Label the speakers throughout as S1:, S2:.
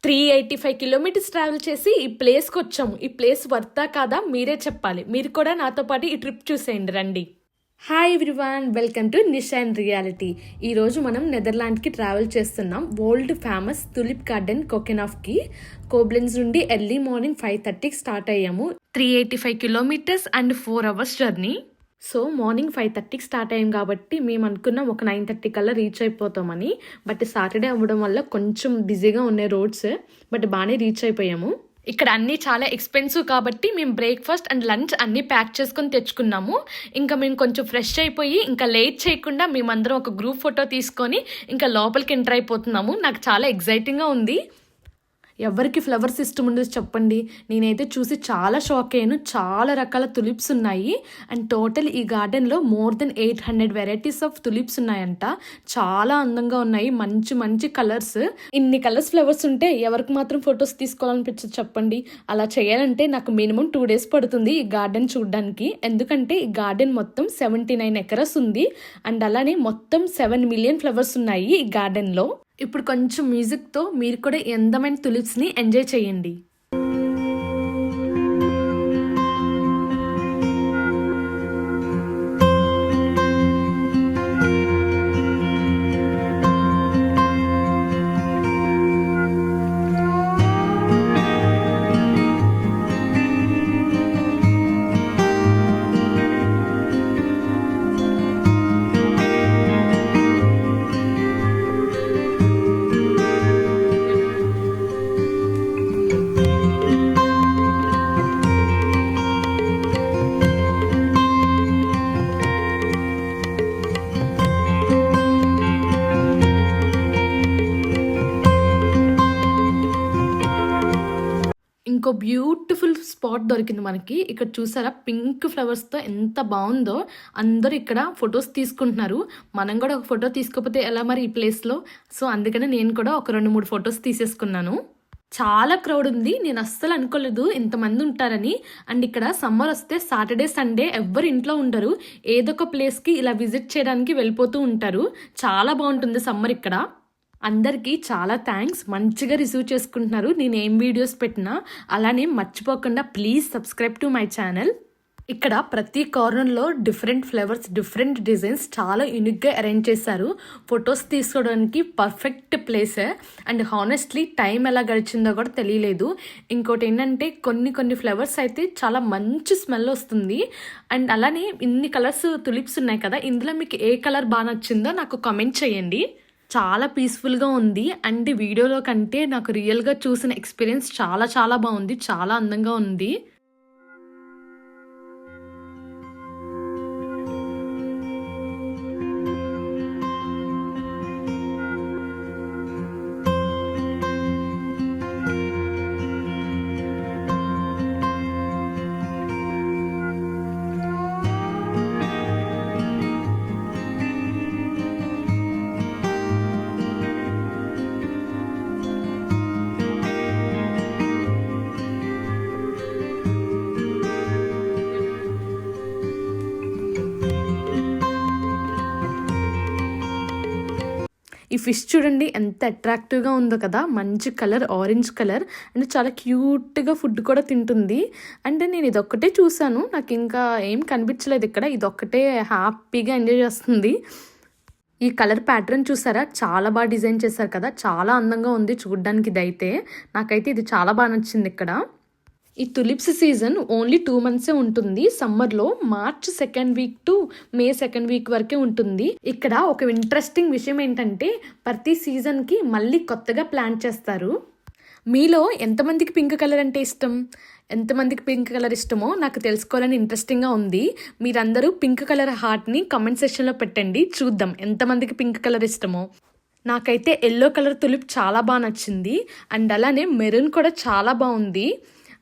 S1: 385 kilometres travel చేసి ఈ ప్లేస్కి వచ్చాము. ఈ ప్లేస్ వర్తా కాదా మీరే చెప్పాలి. మీరు కూడా నాతో పాటు ఈ ట్రిప్ చూసేయండి రండి. Hi everyone, welcome to Nisha and reality. ఈరోజు మనం నెదర్లాండ్కి ట్రావెల్ చేస్తున్నాం. వరల్డ్ ఫేమస్ తులిప్ గార్డెన్ కోకెనాఫ్కి కోబ్లెన్స్ నుండి ఎర్లీ మార్నింగ్ 5:30కి స్టార్ట్ అయ్యాము. 385 kilometres and 4 hours journey. So morning 5:30కి స్టార్ట్ అయ్యాం కాబట్టి మేము అనుకున్నాం ఒక 9:30 కల్లా రీచ్ అయిపోతామని. బట్ సాటర్డే అవ్వడం వల్ల కొంచెం బిజీగా ఉన్నాయి రోడ్స్, బట్ బాగానే రీచ్ అయిపోయాము. ఇక్కడ అన్నీ చాలా ఎక్స్పెన్సివ్ కాబట్టి మేము బ్రేక్ఫాస్ట్ అండ్ లంచ్ అన్నీ ప్యాక్ చేసుకొని తెచ్చుకున్నాము. ఇంకా మేము కొంచెం ఫ్రెష్ అయిపోయి ఇంకా లేట్ చేయకుండా మేమందరం ఒక గ్రూప్ ఫోటో తీసుకొని ఇంకా లోపలికి ఎంటర్ అయిపోతున్నాము. నాకు చాలా ఎగ్జైటింగ్గా ఉంది. ఎవరికి ఫ్లవర్స్ ఇష్టం ఉండదు చెప్పండి. నేనైతే చూసి చాలా షాక్ అయ్యాను. చాలా రకాల తులిప్స్ ఉన్నాయి అండ్ టోటల్ ఈ గార్డెన్లో more than 800 varieties of tulips ఉన్నాయంట. చాలా అందంగా ఉన్నాయి, మంచి మంచి కలర్స్. ఇన్ని కలర్స్ ఫ్లవర్స్ ఉంటే ఎవరికి మాత్రం ఫొటోస్ తీసుకోవాలనిపించదు చెప్పండి. అలా చేయాలంటే నాకు మినిమం 2 days పడుతుంది ఈ గార్డెన్ చూడడానికి. ఎందుకంటే ఈ గార్డెన్ మొత్తం 79 acres ఉంది అండ్ అలానే మొత్తం 7 million ఫ్లవర్స్ ఉన్నాయి ఈ గార్డెన్లో. ఇప్పుడు కొంచెం మ్యూజిక్తో మీరు కూడా ఈ అందమైన తులిప్స్ని ఎంజాయ్ చేయండి. ఇంకో బ్యూటిఫుల్ స్పాట్ దొరికింది మనకి. ఇక్కడ చూసారా పింక్ ఫ్లవర్స్తో ఎంత బాగుందో. అందరూ ఇక్కడ ఫొటోస్ తీసుకుంటున్నారు. మనం కూడా ఒక ఫోటో తీసుకోకపోతే ఎలా మరి ఈ ప్లేస్లో. సో అందుకని నేను కూడా ఒక 2-3 ఫొటోస్ తీసేసుకున్నాను. చాలా క్రౌడ్ ఉంది. నేను అస్సలు అనుకోలేదు ఇంతమంది ఉంటారని. అండ్ ఇక్కడ సమ్మర్ వస్తే సాటర్డే సండే ఎవ్వరు ఇంట్లో ఉండరు. ఏదో ఒక ప్లేస్కి ఇలా విజిట్ చేయడానికి వెళ్ళిపోతూ ఉంటారు. చాలా బాగుంటుంది సమ్మర్ ఇక్కడ. అందరికీ చాలా థ్యాంక్స్, మంచిగా రిసీవ్ చేసుకుంటున్నారు నేను ఏం వీడియోస్ పెట్టినా. అలానే మర్చిపోకుండా please subscribe to my channel. ఇక్కడ ప్రతి కార్నర్లో డిఫరెంట్ ఫ్లేవర్స్, డిఫరెంట్ డిజైన్స్ చాలా యూనిక్గా అరేంజ్ చేశారు. ఫొటోస్ తీసుకోవడానికి perfect place. And honestly time ఎలా గడిచిందో కూడా తెలియలేదు. ఇంకోటి ఏంటంటే కొన్ని ఫ్లవర్స్ అయితే చాలా మంచి స్మెల్ వస్తుంది. అండ్ అలానే ఇన్ని కలర్స్ తులిప్స్ ఉన్నాయి కదా, ఇందులో మీకు ఏ కలర్ బాగా నచ్చిందో నాకు కామెంట్ చేయండి. చాలా పీస్ఫుల్గా ఉంది. అండ్ వీడియోలో కంటే నాకు రియల్గా చూసిన ఎక్స్పీరియన్స్ చాలా చాలా బాగుంది. చాలా అందంగా ఉంది. ఈ ఫిష్ చూడండి ఎంత అట్రాక్టివ్గా ఉందో కదా. మంచి కలర్, ఆరెంజ్ కలర్ అండ్ చాలా క్యూట్గా ఫుడ్ కూడా తింటుంది. అంటే నేను ఇదొక్కటే చూసాను, నాకు ఇంకా ఏం కనిపించలేదు ఇక్కడ. ఇదొక్కటే హ్యాపీగా ఎంజాయ్ చేస్తుంది. ఈ కలర్ ప్యాటర్న్ చూసారా, చాలా బాగా డిజైన్ చేశారు కదా. చాలా అందంగా ఉంది చూడ్డానికి. ఇదైతే నాకైతే ఇది చాలా బాగా నచ్చింది ఇక్కడ. ఈ తులిప్స్ సీజన్ ఓన్లీ 2 months ఉంటుంది. సమ్మర్లో March 2nd week to May 2nd week వరకే ఉంటుంది. ఇక్కడ ఒక ఇంట్రెస్టింగ్ విషయం ఏంటంటే ప్రతి సీజన్కి మళ్ళీ కొత్తగా ప్లాన్ చేస్తారు. మీలో ఎంతమందికి పింక్ కలర్ అంటే ఇష్టం, ఎంతమందికి పింక్ కలర్ ఇష్టమో నాకు తెలుసుకోవాలని ఇంట్రెస్టింగ్గా ఉంది. మీరందరూ పింక్ కలర్ హార్ట్ని కామెంట్ సెక్షన్లో పెట్టండి, చూద్దాం ఎంతమందికి పింక్ కలర్ ఇష్టమో. నాకైతే ఎల్లో కలర్ తులిప్ చాలా బాగా నచ్చింది. అండ్ అలానే మెరూన్ కూడా చాలా బాగుంది.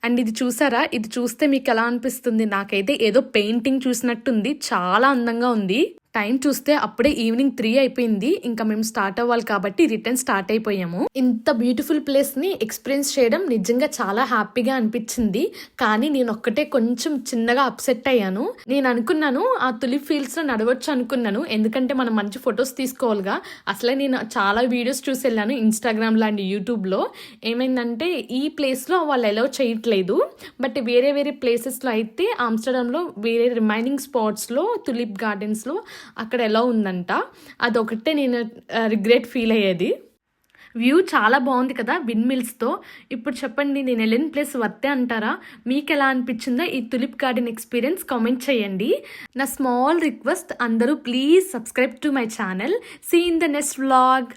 S1: అండ్ ఇది చూసారా, ఇది చూస్తే మీకు ఎలా అనిపిస్తుంది? నాకైతే ఏదో పెయింటింగ్ చూసినట్టుంది. చాలా అందంగా ఉంది. టైం చూస్తే అప్పుడే ఈవినింగ్ 3 అయిపోయింది. ఇంకా మేము స్టార్ట్ అవ్వాలి కాబట్టి రిటర్న్ స్టార్ట్ అయిపోయాము. ఇంత బ్యూటిఫుల్ ప్లేస్ని ఎక్స్పీరియన్స్ చేయడం నిజంగా చాలా హ్యాపీగా అనిపించింది. కానీ నేను ఒక్కటే కొంచెం చిన్నగా అప్సెట్ అయ్యాను. నేను అనుకున్నాను ఆ తులిప్ ఫీల్డ్స్లో నడవచ్చు అనుకున్నాను, ఎందుకంటే మనం మంచి ఫొటోస్ తీసుకోవాలిగా. అసలే నేను చాలా వీడియోస్ చూసి వెళ్ళాను ఇన్స్టాగ్రామ్లో అండ్ యూట్యూబ్లో. ఏమైందంటే ఈ ప్లేస్లో వాళ్ళు అలౌ చేయట్లేదు, బట్ వేరే వేరే ప్లేసెస్లో అయితే ఆమ్స్టర్డామ్లో వేరే రిమైనింగ్ స్పాట్స్లో తులిప్ గార్డెన్స్లో అక్కడ ఎలా ఉందంట. అదొకటే నేను రిగ్రెట్ ఫీల్ అయ్యేది. వ్యూ చాలా బాగుంది కదా విండ్ మిల్స్తో. ఇప్పుడు చెప్పండి, నేను వెళ్ళిన ప్లేస్ వర్తే అంటారా? మీకు ఎలా అనిపించిందో ఈ తులిప్ గార్డెన్ ఎక్స్పీరియన్స్ కామెంట్ చేయండి. నా స్మాల్ రిక్వెస్ట్, అందరూ please subscribe to my channel. See in the next vlog.